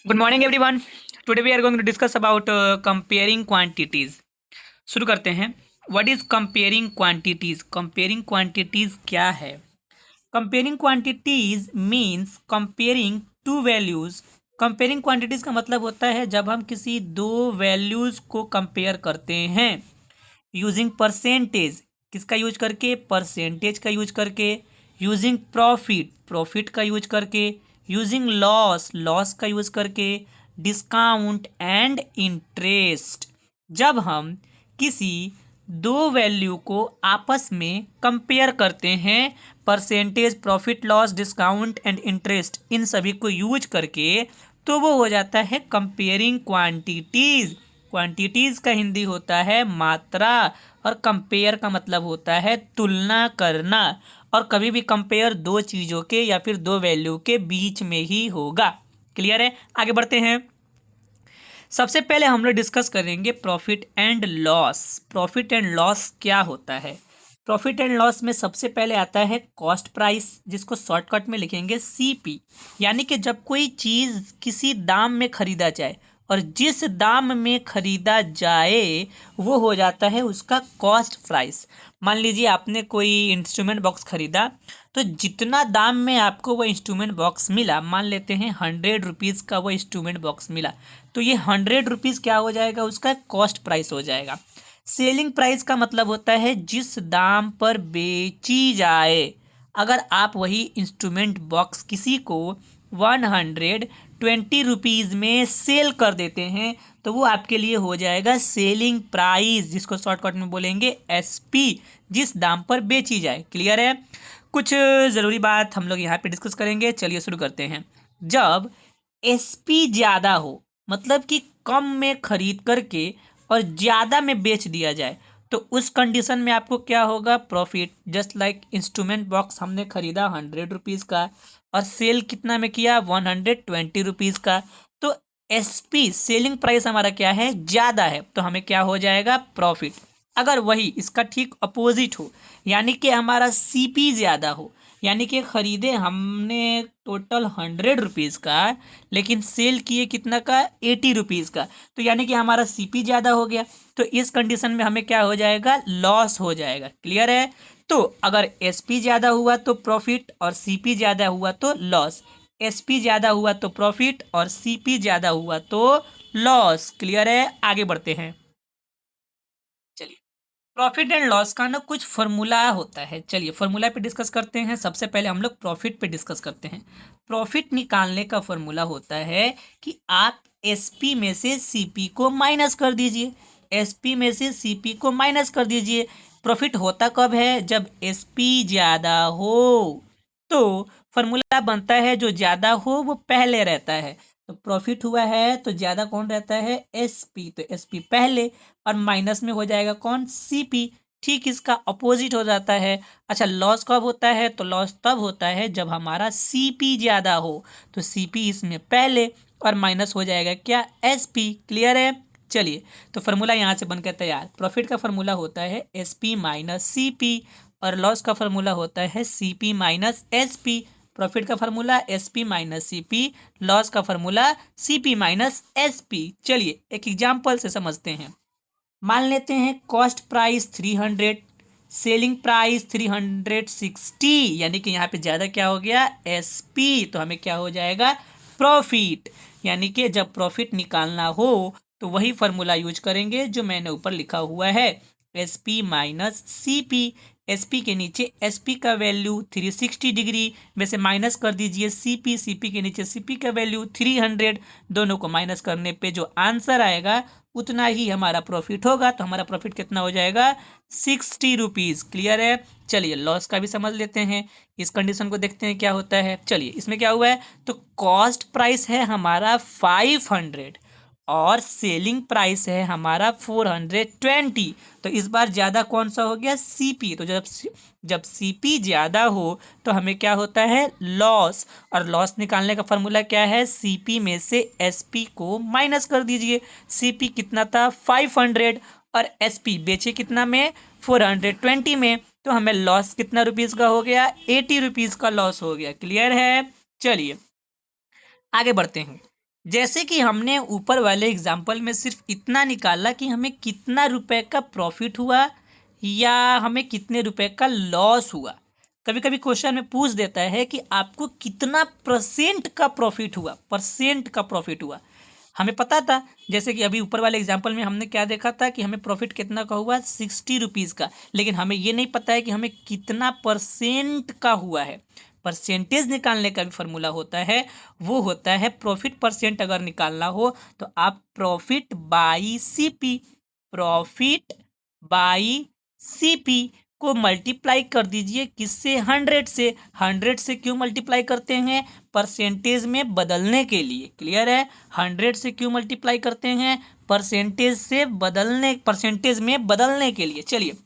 Good morning everyone. Today we are going to discuss about comparing quantities. शुरू करते हैं. What is comparing quantities? Comparing quantities क्या है? Comparing quantities means comparing two values. Comparing quantities का मतलब होता है जब हम किसी दो वैल्यूज को कंपेयर करते हैं यूजिंग परसेंटेज. किसका यूज करके? परसेंटेज का यूज करके. यूजिंग प्रॉफिट, प्रॉफिट का यूज करके. यूजिंग लॉस, लॉस का यूज करके. Discount and interest. जब हम किसी दो वैल्यू को आपस में कंपेयर करते हैं percentage, profit, loss, discount and interest, इन सभी को यूज करके, तो वो हो जाता है कंपेयरिंग क्वांटिटीज. क्वांटिटीज का हिंदी होता है मात्रा, और कंपेयर का मतलब होता है तुलना करना. और कभी भी कंपेयर दो चीज़ों के या फिर दो वैल्यू के बीच में ही होगा. क्लियर है? आगे बढ़ते हैं. सबसे पहले हम लोग डिस्कस करेंगे profit and loss. Profit and loss क्या होता है? प्रॉफिट एंड लॉस में सबसे पहले आता है कॉस्ट प्राइस, जिसको शॉर्टकट में लिखेंगे सीपी. यानी कि जब कोई चीज़ किसी दाम में खरीदा जाए और जिस दाम में खरीदा जाए वो हो जाता है उसका कॉस्ट प्राइस. मान लीजिए आपने कोई इंस्ट्रूमेंट बॉक्स खरीदा, तो जितना दाम में आपको वो इंस्ट्रूमेंट बॉक्स मिला, मान लेते हैं 100 रुपीज़ का वो इंस्ट्रूमेंट बॉक्स मिला, तो ये 100 रुपीज़ क्या हो जाएगा? उसका कॉस्ट प्राइस हो जाएगा. सेलिंग प्राइस का मतलब होता है जिस दाम पर बेची जाए. अगर आप वही इंस्ट्रूमेंट बॉक्स किसी को 120 रुपीज़ में सेल कर देते हैं, तो वो आपके लिए हो जाएगा सेलिंग प्राइस, जिसको शॉर्टकट में बोलेंगे एसपी, जिस दाम पर बेची जाए. क्लियर है? कुछ ज़रूरी बात हम लोग यहाँ पे डिस्कस करेंगे. चलिए शुरू करते हैं. जब एसपी ज़्यादा हो, मतलब कि कम में खरीद करके और ज़्यादा में बेच दिया जाए, तो उस कंडीशन में आपको क्या होगा? Profit. Just like instrument box हमने खरीदा 100 रुपीज़ का और सेल कितना में किया? 120 रुपीज़ का. तो एसपी सेलिंग प्राइस हमारा क्या है? ज़्यादा है, तो हमें क्या हो जाएगा? प्रॉफिट. अगर वही इसका ठीक अपोजिट हो, यानी कि हमारा सीपी ज़्यादा हो, यानी कि खरीदे हमने टोटल 100 रुपीज़ का, लेकिन सेल किए कितना का? 80 रुपीज़ का, तो यानी कि हमारा सीपी ज़्यादा हो गया. तो इस कंडीशन में हमें क्या हो जाएगा? लॉस हो जाएगा. क्लियर है? तो अगर एसपी ज़्यादा हुआ तो प्रॉफिट और सीपी ज़्यादा हुआ तो लॉस. एसपी ज़्यादा हुआ तो प्रॉफिट और सीपी ज़्यादा हुआ तो लॉस. क्लियर है? आगे बढ़ते हैं. चलिए, प्रॉफिट एंड लॉस का ना कुछ फॉर्मूला होता है. चलिए फॉर्मूला पे डिस्कस करते हैं. सबसे पहले हम लोग प्रॉफिट पे डिस्कस करते हैं. प्रॉफिट निकालने का फॉर्मूला होता है कि आप एसपी में से सीपी को माइनस कर दीजिए. एसपी में से सीपी को माइनस कर दीजिए. प्रॉफिट होता कब है? जब एसपी ज़्यादा हो. तो फॉर्मूला बनता है जो ज़्यादा हो वो पहले रहता है. तो प्रॉफिट हुआ है तो ज़्यादा कौन रहता है? एसपी. तो एसपी पहले, और माइनस में हो जाएगा कौन? सीपी. ठीक इसका अपोजिट हो जाता है. अच्छा, लॉस कब होता है? तो लॉस तब होता है जब हमारा सीपी ज़्यादा हो. तो सीपी इसमें पहले, और माइनस हो जाएगा क्या? एसपी. क्लियर है? चलिए, तो फार्मूला यहाँ से बनकर तैयार. प्रॉफिट का फार्मूला होता है एसपी माइनस सीपी, और लॉस का फार्मूला होता है सीपी माइनस एसपी. प्रॉफिट का formula SP minus CP, loss का फार्मूला सीपी माइनस एसपी. चलिए एक एग्जाम्पल से समझते हैं. मान लेते हैं कॉस्ट प्राइस 300, सेलिंग प्राइस 360, यानी कि यहाँ पे ज़्यादा क्या हो गया? एसपी. तो हमें क्या हो जाएगा? प्रॉफिट. यानी कि जब प्रॉफिट निकालना हो तो वही फार्मूला यूज करेंगे जो मैंने ऊपर लिखा हुआ है, एसपी माइनस सीपी. एसपी के नीचे एसपी का वैल्यू 360 डिग्री में से माइनस कर दीजिए सीपी. सीपी के नीचे सीपी का वैल्यू 300. दोनों को माइनस करने पे जो आंसर आएगा उतना ही हमारा प्रॉफिट होगा. तो हमारा प्रॉफिट कितना हो जाएगा? 60 रुपीज़. क्लियर है? चलिए लॉस का भी समझ लेते हैं. इस कंडीशन को देखते हैं क्या होता है. चलिए, इसमें क्या हुआ है? तो कॉस्ट प्राइस है हमारा 500 और सेलिंग प्राइस है हमारा 420. तो इस बार ज़्यादा कौन सा हो गया? सीपी. तो जब सीपी ज़्यादा हो तो हमें क्या होता है? लॉस. और लॉस निकालने का फॉर्मूला क्या है? सीपी में से एसपी को माइनस कर दीजिए. सीपी कितना था? 500, और एसपी बेचे कितना में? 420 में. तो हमें लॉस कितना रुपीज़ का हो गया? 80 रुपीज़ का लॉस हो गया. क्लियर है? चलिए आगे बढ़ते हैं. जैसे कि हमने ऊपर वाले एग्जाम्पल में सिर्फ इतना निकाला कि हमें कितना रुपए का प्रॉफिट हुआ या हमें कितने रुपए का लॉस हुआ। कभी कभी क्वेश्चन में पूछ देता है कि आपको कितना परसेंट का प्रॉफिट हुआ, परसेंट का प्रॉफिट हुआ। हमें पता था, जैसे कि अभी ऊपर वाले एग्जाम्पल में हमने क्या देखा था कि हमें प्रॉफिट कितना का हुआ, 60 रुपीज़ का। लेकिन हमें ये नहीं पता है कि हमें कितना परसेंट का हुआ है। परसेंटेज निकालने का भी फॉर्मूला होता है, वो होता है प्रॉफिट परसेंट। अगर निकालना हो तो आप profit by CP, profit by CP को मल्टीप्लाई कर दीजिए किससे, 100 से। 100 से क्यों मल्टीप्लाई करते हैं, परसेंटेज में बदलने के लिए। क्लियर है, 100 से क्यों मल्टीप्लाई करते हैं, परसेंटेज से बदलने, परसेंटेज में बदलने के लिए। चलिए,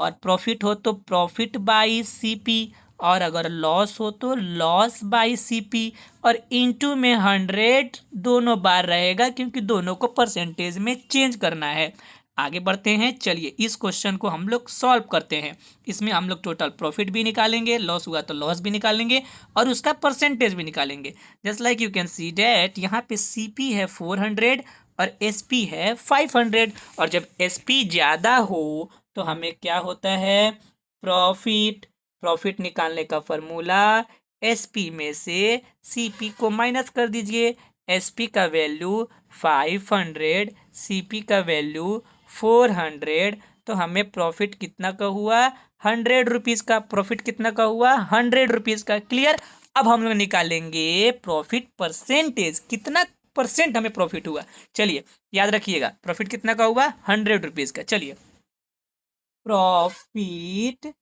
और प्रॉफिट हो तो प्रॉफिट बाई सीपी, और अगर लॉस हो तो लॉस बाई सीपी, और इनटू में 100 दोनों बार रहेगा क्योंकि दोनों को परसेंटेज में चेंज करना है। आगे बढ़ते हैं, चलिए इस क्वेश्चन को हम लोग सॉल्व करते हैं। इसमें हम लोग टोटल प्रॉफिट भी निकालेंगे, लॉस हुआ तो लॉस भी निकालेंगे, और उसका परसेंटेज भी निकालेंगे। Just like you can see that यहाँ पे सीपी है 400 और एसपी है 500। और जब एसपी ज़्यादा हो तो हमें क्या होता है, प्रॉफिट। प्रॉफिट निकालने का फॉर्मूला, एसपी में से सीपी को माइनस कर दीजिए। एसपी का वैल्यू 500, सीपी का वैल्यू 400, तो हमें प्रॉफिट कितना का हुआ, 100 रुपीज़ का। प्रॉफिट कितना का हुआ, 100 रुपीज़ का। क्लियर। अब हम लोग निकालेंगे प्रॉफिट परसेंटेज, कितना परसेंट हमें प्रॉफिट हुआ। चलिए याद रखिएगा, प्रॉफिट कितना का हुआ, 100 रुपीज़ का। चलिए, प्रॉफिट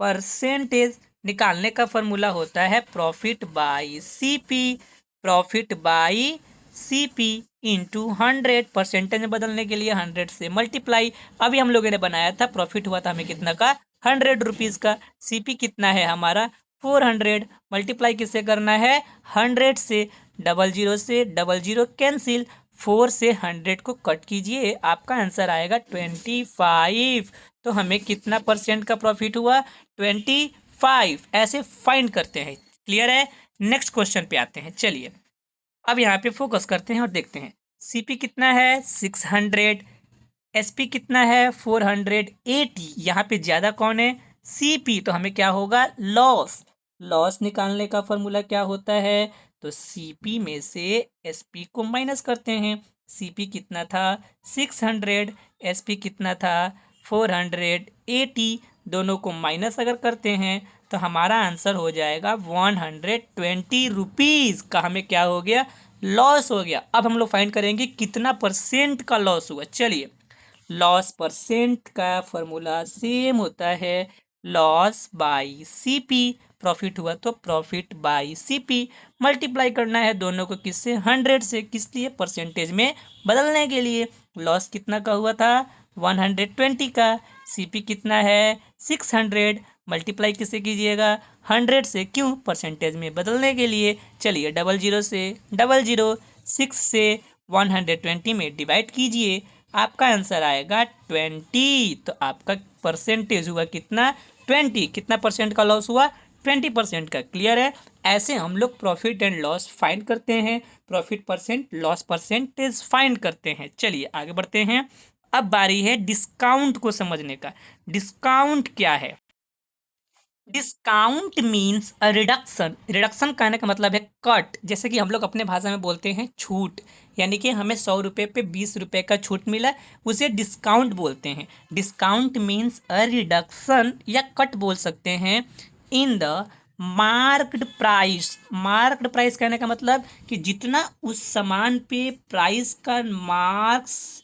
परसेंटेज निकालने का फॉर्मूला होता है profit by CP, profit by CP into 100। Percentage में बदलने के लिए 100 से मल्टीप्लाई। अभी हम लोगों ने बनाया था, प्रॉफिट हुआ था हमें कितना का, 100 रुपीज़ का। सीपी कितना है हमारा, 400। मल्टीप्लाई किससे करना है, 100 से। डबल जीरो से डबल जीरो कैंसिल, 4 से 100 को कट कीजिए, आपका आंसर आएगा 25। तो हमें कितना परसेंट का प्रॉफिट हुआ, 25। ऐसे फाइंड करते हैं। क्लियर है। नेक्स्ट क्वेश्चन पे आते हैं। चलिए अब यहाँ पे फोकस करते हैं और देखते हैं, सीपी कितना है 600, एसपी कितना है 480। यहाँ पे ज़्यादा कौन है, सीपी। तो हमें क्या होगा, लॉस। लॉस निकालने का फॉर्मूला क्या होता है, तो सीपी में से एसपी को माइनस करते हैं। सीपी कितना था 600, एसपी कितना था 480। दोनों को माइनस अगर करते हैं तो हमारा आंसर हो जाएगा 120 रुपीज़ का। हमें क्या हो गया, लॉस हो गया। अब हम लोग फाइंड करेंगे कितना परसेंट का लॉस हुआ। चलिए, लॉस परसेंट का फॉर्मूला सेम होता है, लॉस बाई सीपी। प्रॉफिट हुआ तो प्रॉफिट बाई सीपी, मल्टीप्लाई करना है दोनों को किससे, 100 से। किस लिए, परसेंटेज में बदलने के लिए। लॉस कितना का हुआ था, 120 का। सीपी कितना है 600, मल्टीप्लाई किससे कीजिएगा, 100 से। क्यों, परसेंटेज में बदलने के लिए। चलिए, डबल जीरो से डबल जीरो, 6 से 120 में डिवाइड कीजिए, आपका आंसर आएगा 20। तो आपका परसेंटेज हुआ कितना, 20। कितना परसेंट का लॉस हुआ, 20% का। क्लियर है। ऐसे हम लोग प्रॉफिट एंड लॉस फाइंड करते हैं, profit percent, loss percentage find करते हैं। चलिए आगे बढ़ते हैं। अब बारी है डिस्काउंट को समझने का। डिस्काउंट क्या है, discount means a reduction. Reduction कहने का मतलब है कट। जैसे कि हम लोग अपने भाषा में बोलते हैं छूट, यानी कि हमें 100 रुपये पे 20 रुपये का छूट मिला, उसे डिस्काउंट बोलते हैं। डिस्काउंट मीन्स अ रिडक्शन या कट बोल सकते हैं in the marked price. Marked price कहने का मतलब कि जितना उस सामान पे प्राइस का मार्क्स,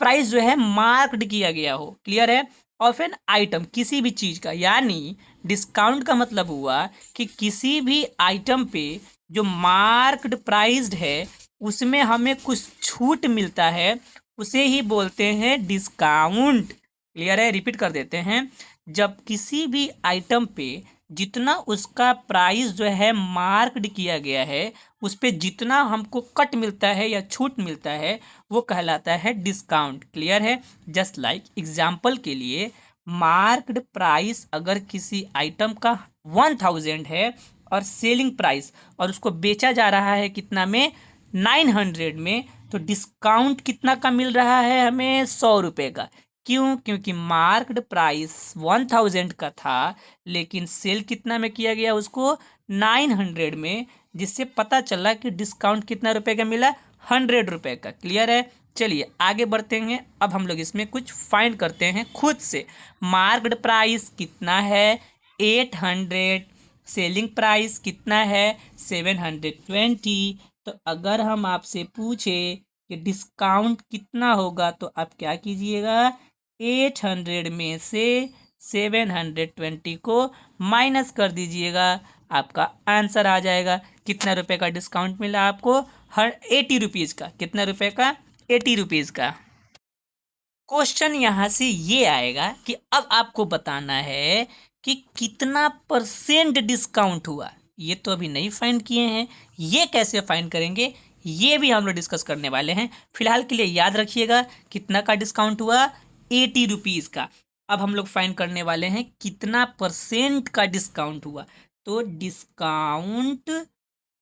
प्राइस जो है मार्क्ड किया गया हो। क्लियर है। ऑफ एन आइटम, किसी भी चीज़ का। यानी डिस्काउंट का मतलब हुआ कि किसी भी आइटम पे जो मार्क्ड प्राइस्ड है उसमें हमें कुछ छूट मिलता है, उसे ही बोलते हैं डिस्काउंट। क्लियर है, रिपीट कर देते हैं। जब किसी भी आइटम पे जितना उसका प्राइस जो है मार्क्ड किया गया है, उस पे जितना हमको कट मिलता है या छूट मिलता है, वो कहलाता है डिस्काउंट। क्लियर है। जस्ट लाइक एग्जाम्पल के लिए, मार्क्ड प्राइस अगर किसी आइटम का 1000 है और सेलिंग प्राइस, और उसको बेचा जा रहा है कितना में, 900 में, तो डिस्काउंट कितना का मिल रहा है हमें? 100 रुपये का। क्यों? क्योंकि मार्क्ड प्राइस 1000 का था, लेकिन सेल कितना में किया गया उसको? 900 में, जिससे पता चला कि डिस्काउंट कितना रुपए का मिला? 100 रुपये का। क्लियर है? चलिए आगे बढ़ते हैं। अब हम लोग इसमें कुछ फाइंड करते हैं खुद से। मार्क्ड प्राइस कितना है? 800। सेलिंग प्राइस कितना है? 720। तो अगर हम आपसे पूछे कि डिस्काउंट कितना होगा, तो आप क्या कीजिएगा? 800 में से 720 को माइनस कर दीजिएगा, आपका आंसर आ जाएगा। कितना रुपए का डिस्काउंट मिला आपको? हर 80 रुपीज़ का। कितना रुपए का? 80 रुपीज़ का। क्वेश्चन यहाँ से ये आएगा कि अब आपको बताना है कि कितना परसेंट डिस्काउंट हुआ। ये तो अभी नहीं फाइंड किए हैं, ये कैसे फाइंड करेंगे ये भी हम लोग डिस्कस करने वाले हैं। फिलहाल के लिए याद रखिएगा कितना का डिस्काउंट हुआ? 80 रुपीज़ का। अब हम लोग फाइंड करने वाले हैं कितना परसेंट का डिस्काउंट हुआ। तो डिस्काउंट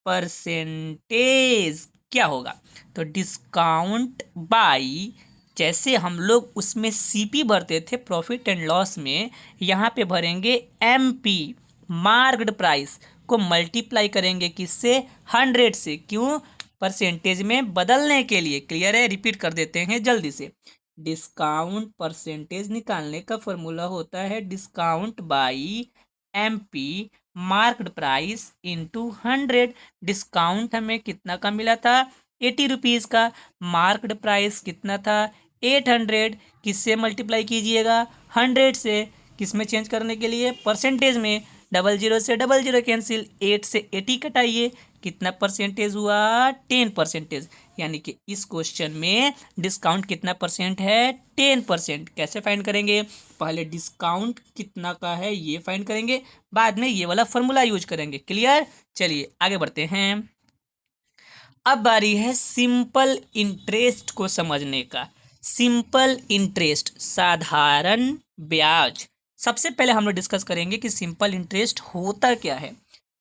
परसेंटेज क्या होगा? तो डिस्काउंट बाई, जैसे हम लोग उसमें सीपी भरते थे प्रॉफिट एंड लॉस में, यहाँ पे भरेंगे एमपी, मार्क्ड प्राइस को मल्टीप्लाई करेंगे किससे? 100 से। क्यों? परसेंटेज में बदलने के लिए। क्लियर है? रिपीट कर देते हैं जल्दी से। डिस्काउंट परसेंटेज निकालने का फॉर्मूला होता है discount by MP marked price into 100। Discount हमें कितना का मिला था? 80 रुपीज़ का। मार्क्ड प्राइस कितना था? 800। किससे मल्टीप्लाई कीजिएगा? 100 से। किस में चेंज करने के लिए? परसेंटेज में। 00 से 00 कैंसिल, 8 से 80 कटाइए। कितना परसेंटेज हुआ? 10%। यानी कि इस क्वेश्चन में डिस्काउंट कितना परसेंट है? 10%। कैसे फाइंड करेंगे? पहले डिस्काउंट कितना का है ये फाइंड करेंगे, बाद में ये वाला फॉर्मूला यूज करेंगे। क्लियर? चलिए आगे बढ़ते हैं। अब बारी है सिंपल इंटरेस्ट को समझने का। सिंपल इंटरेस्ट, साधारण ब्याज। सबसे पहले हम लोग डिस्कस करेंगे कि सिंपल इंटरेस्ट होता क्या है।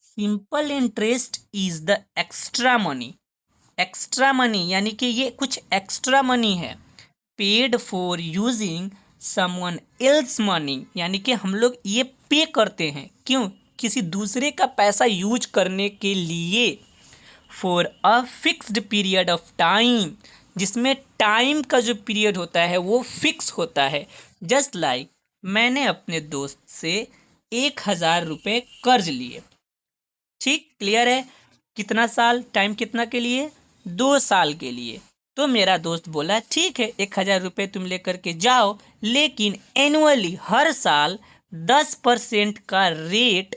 Simple interest is the extra money. Extra money यानी कि ये कुछ एक्स्ट्रा मनी है। Paid for using someone else money, यानी कि हम लोग ये पे करते हैं। क्यों? किसी दूसरे का पैसा यूज करने के लिए। For a fixed period of time, जिसमें टाइम का जो पीरियड होता है वो फिक्स होता है। जस्ट लाइक मैंने अपने दोस्त से 1000 रुपये कर्ज लिए। ठीक? क्लियर है? कितना साल? टाइम कितना के लिए? 2 साल के लिए। तो मेरा दोस्त बोला ठीक है 1000 रुपये तुम लेकर के जाओ, लेकिन एनुअली हर साल 10% का रेट,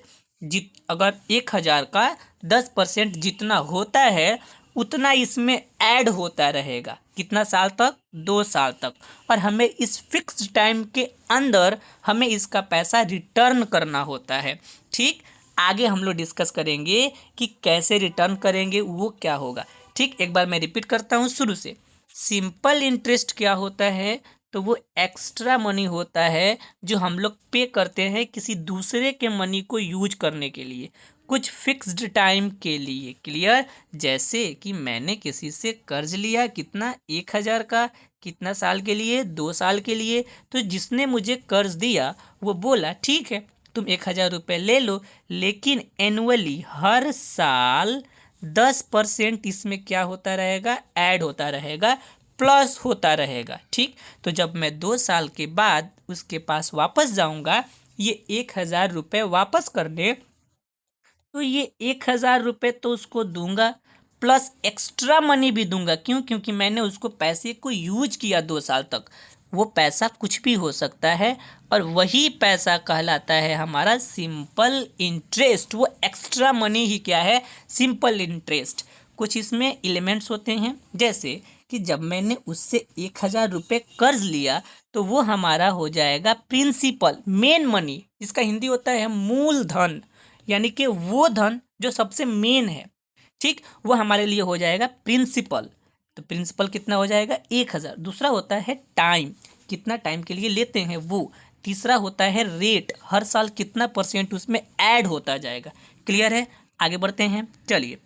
अगर 1000 का 10% जितना होता है उतना इसमें ऐड होता रहेगा। कितना साल तक? 2 साल तक। और हमें इस फिक्स्ड टाइम के अंदर हमें इसका पैसा रिटर्न करना होता है। ठीक? आगे हम लोग डिस्कस करेंगे कि कैसे रिटर्न करेंगे, वो क्या होगा। ठीक? एक बार मैं रिपीट करता हूँ शुरू से। सिंपल इंटरेस्ट क्या होता है? तो वो एक्स्ट्रा मनी होता है जो हम लोग पे करते हैं किसी दूसरे के मनी को यूज करने के लिए, कुछ फिक्स्ड टाइम के लिए। क्लियर? जैसे कि मैंने किसी से कर्ज लिया, कितना? 1000 का। कितना साल के लिए? 2 साल के लिए। तो जिसने मुझे कर्ज दिया वो बोला ठीक है तुम 1000 रुपये ले लो, लेकिन एनुअली हर साल 10% इसमें क्या होता रहेगा? ऐड होता रहेगा, प्लस होता रहेगा। ठीक? तो जब मैं 2 साल के बाद उसके पास वापस जाऊंगा ये 1000 रुपये वापस करने, तो ये 1000 रुपये तो उसको दूंगा, प्लस एक्स्ट्रा मनी भी दूंगा। क्यों? क्योंकि मैंने उसको पैसे को यूज किया 2 साल तक। वो पैसा कुछ भी हो सकता है, और वही पैसा कहलाता है हमारा सिंपल इंटरेस्ट। वो एक्स्ट्रा मनी ही क्या है? Simple interest. कुछ इसमें एलिमेंट्स होते हैं, जैसे कि जब मैंने उससे 1000 रुपये कर्ज लिया तो वो हमारा हो जाएगा प्रिंसिपल, मेन मनी। इसका हिंदी होता है मूलधन, यानी कि वो धन जो सबसे मेन है। ठीक? वो हमारे लिए हो जाएगा प्रिंसिपल। तो प्रिंसिपल कितना हो जाएगा? 1000। दूसरा होता है टाइम, कितना टाइम के लिए लेते हैं वो। तीसरा होता है रेट, हर साल कितना परसेंट उसमें ऐड होता जाएगा। क्लियर है? आगे बढ़ते हैं। चलिए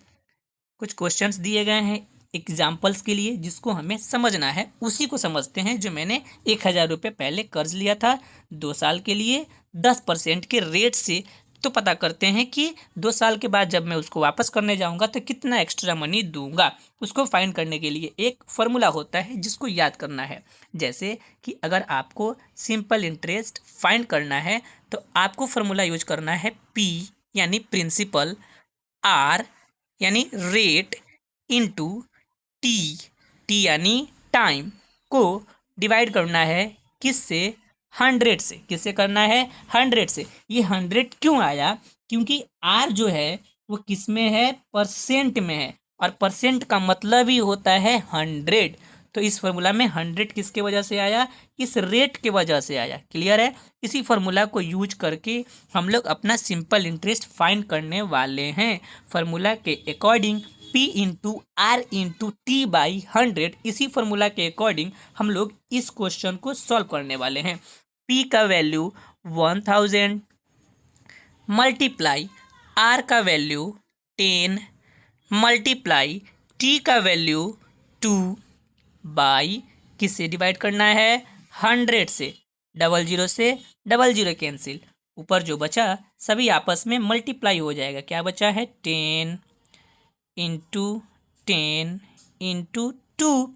कुछ क्वेश्चंस दिए गए हैं, एग्जाम्पल्स के लिए जिसको हमें समझना है उसी को समझते हैं। जो मैंने 1,000 रुपये पहले कर्ज लिया था 2 साल के लिए 10% के रेट से, तो पता करते हैं कि 2 साल के बाद जब मैं उसको वापस करने जाऊंगा तो कितना एक्स्ट्रा मनी दूंगा। उसको फाइंड करने के लिए एक फॉर्मूला होता है जिसको याद करना है। जैसे कि अगर आपको सिंपल इंटरेस्ट फाइंड करना है तो आपको फॉर्मूला यूज करना है पी यानी प्रिंसिपल, आर यानी रेट, इनटू टी, टी यानी टाइम को डिवाइड करना है किससे, 100 से। किससे करना है, 100 से। ये 100 क्यों आया, क्योंकि आर जो है वो किस में है, परसेंट में है, और परसेंट का मतलब ही होता है 100। तो इस फॉर्मूला में 100 किसके वजह से आया, इस रेट के वजह से आया। क्लियर है। इसी फॉर्मूला को यूज करके हम लोग अपना सिंपल इंटरेस्ट फाइंड करने वाले हैं। फॉर्मूला के according P into R into T by 100, इसी फॉर्मूला के अकॉर्डिंग हम लोग इस क्वेश्चन को सॉल्व करने वाले हैं। P का वैल्यू 1000 मल्टीप्लाई आर का वैल्यू 10 मल्टीप्लाई टी का वैल्यू 2 बाई किससे डिवाइड करना है, 100 से। 00 से 00 कैंसिल, ऊपर जो बचा सभी आपस में मल्टीप्लाई हो जाएगा। क्या बचा है, 10 इंटू 10 इंटू 2,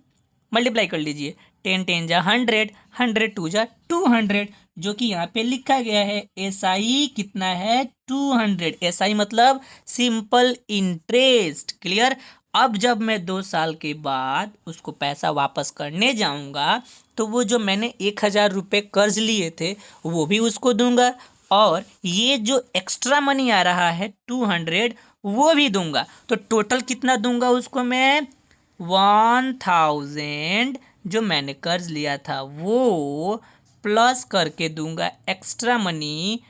मल्टीप्लाई कर लीजिए। 10 10 जा 100, 100 2 जा 200, जो कि यहाँ पे लिखा गया है। SI कितना है, 200। SI मतलब सिंपल इंटरेस्ट। क्लियर। अब जब मैं 2 साल के बाद उसको पैसा वापस करने जाऊंगा तो वो जो मैंने 1,000 रुपये कर्ज लिए थे वो भी उसको दूंगा, और ये जो एक्स्ट्रा मनी आ रहा है 200 वो भी दूंगा। तो टोटल कितना दूंगा उसको मैं, 1000 जो मैंने कर्ज लिया था वो प्लस करके दूंगा एक्स्ट्रा मनी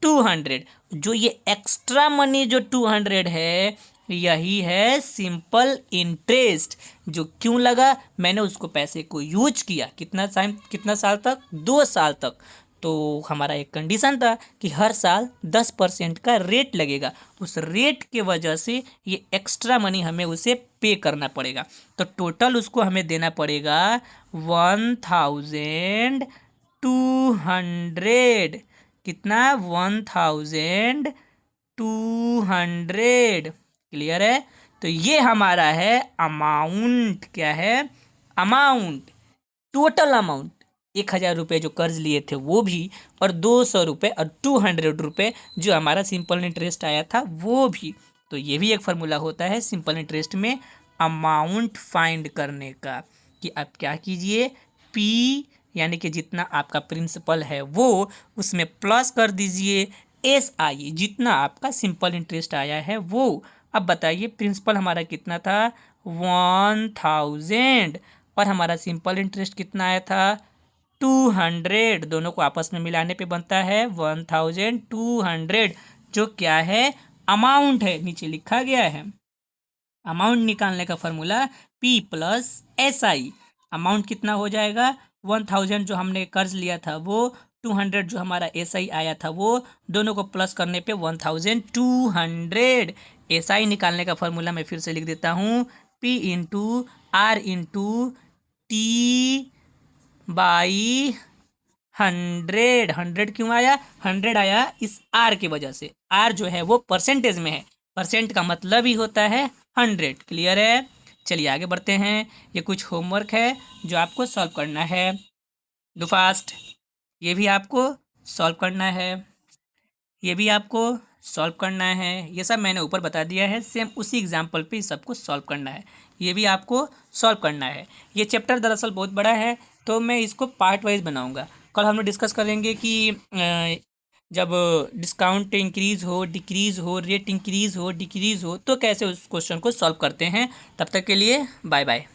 200। जो ये एक्स्ट्रा मनी जो 200 है यही है सिंपल इंटरेस्ट। जो क्यों लगा, मैंने उसको पैसे को यूज किया कितना टाइम, कितना साल तक, 2 साल तक। तो हमारा एक कंडीशन था कि हर साल 10% का रेट लगेगा। उस रेट के वजह से ये एक्स्ट्रा मनी हमें उसे पे करना पड़ेगा। तो टोटल उसको हमें देना पड़ेगा 1200। कितना, 1200। क्लियर है। तो ये हमारा है अमाउंट। क्या है, अमाउंट, टोटल अमाउंट। 1,000 रुपये जो कर्ज लिए थे वो भी, और 200 रुपये और 200 रुपये जो हमारा सिंपल इंटरेस्ट आया था वो भी। तो ये भी एक फार्मूला होता है सिंपल इंटरेस्ट में अमाउंट फाइंड करने का, कि आप क्या कीजिए, P यानी कि जितना आपका प्रिंसिपल है वो उसमें प्लस कर दीजिए SI जितना आपका सिंपल इंटरेस्ट आया है वो। अब बताइए प्रिंसिपल हमारा कितना था, 1000, और हमारा सिंपल इंटरेस्ट कितना आया था, 200। दोनों को आपस में मिलाने पे बनता है 1200, जो क्या है, अमाउंट है, नीचे लिखा गया है। अमाउंट निकालने का formula P plus SI। Amount कितना हो जाएगा, 1000 जो हमने कर्ज लिया था वो, 200 जो हमारा SI आया था वो, दोनों को प्लस करने पे 1200। SI निकालने का फॉर्मूला मैं फिर से लिख देता हूँ, P into R into T by 100। क्यों आया, 100 आया इस आर की वजह से। आर जो है वो परसेंटेज में है, परसेंट का मतलब ही होता है 100। क्लियर है। चलिए आगे बढ़ते हैं। ये कुछ होमवर्क है जो आपको सॉल्व करना है। Do fast. ये भी आपको सॉल्व करना है, ये भी आपको सॉल्व करना है। ये सब मैंने ऊपर बता दिया है, सेम उसी एग्जाम्पल पे सबको सॉल्व करना है। ये भी आपको सॉल्व करना है। ये चैप्टर दरअसल बहुत बड़ा है तो मैं इसको पार्ट वाइज बनाऊंगा। कल हम लोग डिस्कस करेंगे कि जब डिस्काउंट इंक्रीज़ हो, डिक्रीज़ हो, रेट इंक्रीज़ हो, डिक्रीज़ हो, तो कैसे उस क्वेश्चन को सॉल्व करते हैं। तब तक के लिए बाय बाय।